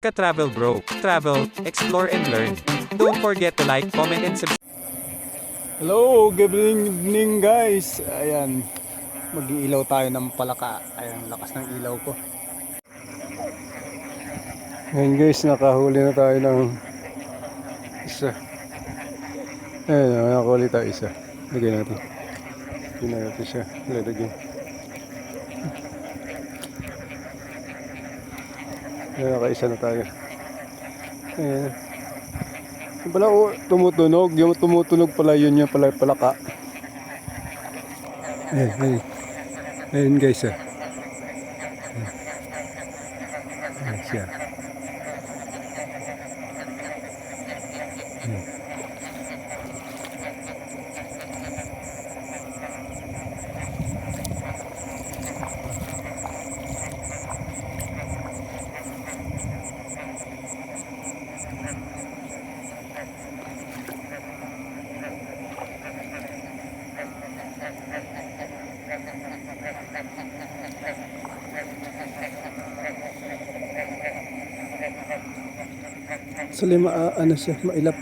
Ka-Travel Bro. Travel, explore and learn. Don't forget to like, comment and subscribe. Hello, good evening guys. Ayan, mag-iilaw tayo ng palaka. Ayan, lakas ng ilaw ko. Ayan guys, nakahuli na tayo ng isa. Ayan, nakahuli tayo isa. Lagay natin. Lagay natin siya. Lagay. Ayan, nakaisa na tayo. Ayan. Yung pala, tumutunog. Yung tumutunog pala, yun yung pala palaka. Ayan, ayan. Ayan guys, ah. Ayan siya. Sali ano siya, mailap.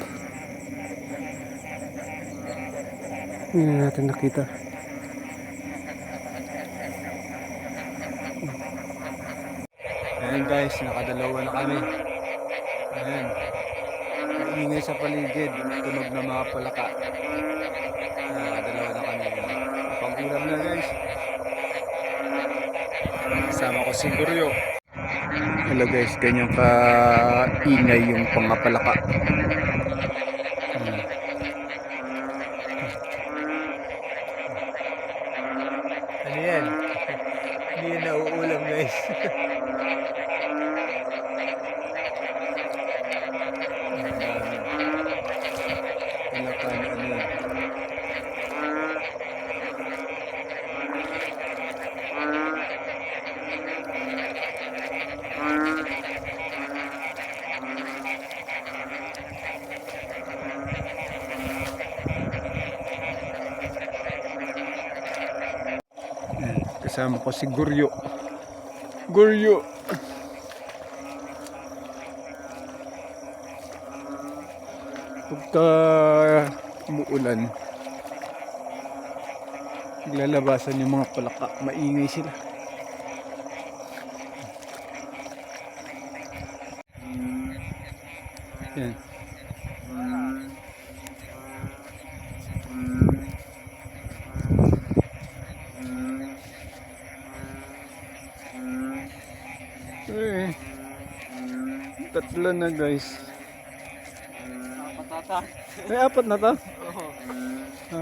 Hindi na natin nakita. Ayan guys, nakadalawa na kami. Ayan. Ingay sa paligid, tunog na mga palaka. Nakadalawa na kami. Pang-ulam na guys. Kasama ko si Guryo. Hello guys, ganyan ka-ingay yung pangapalaka. Ano yan? Hindi yan nauulam guys. Palaka na ano yan. Kasama ko si Guryo. Guryo. Pagka umuulan, naglalabasan yung mga palaka. Maingay sila. Yan. Tatlo na guys. Ay, apat na to? Oo.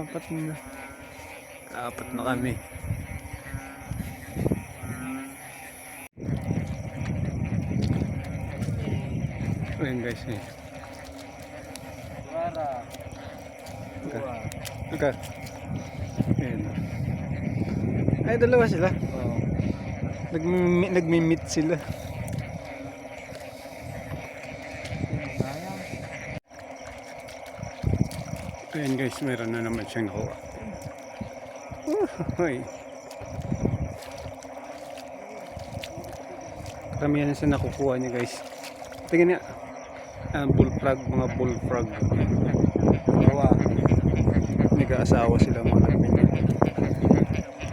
Apat na. Apat na kami. Ayan guys eh. Ika. Ayan. Ay, dalawa sila. Oo. Nagmi-meet sila. Ayan guys, meron na naman siyang nakuha. Hoy. Karamihan na siya nakukuha niya guys. Tingnan niya. Bullfrog, mga bullfrog. Bawa. Nag-aasawa sila mga nagmimit.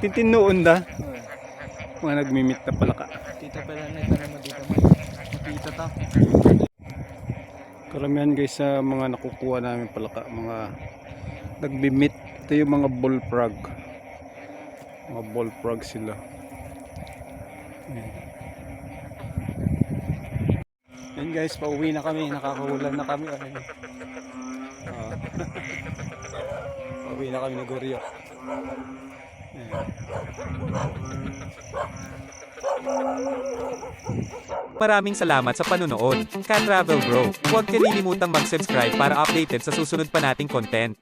Titinoon da. Mga nagmimit na palaka. Tita pala na ito naman dito mo. Tita ta. Karamihan guys sa mga nakukuha namin palaka, mga nagbimit. Ito yung mga bullfrog. Mga bullfrog sila. Yan guys, pauwi na kami, nakakahulan na kami. Pauwi na kami na Guryo. Maraming salamat sa panunood. Ka-Travel Bro. Huwag kalilimutang mag-subscribe para updated sa susunod pa nating content.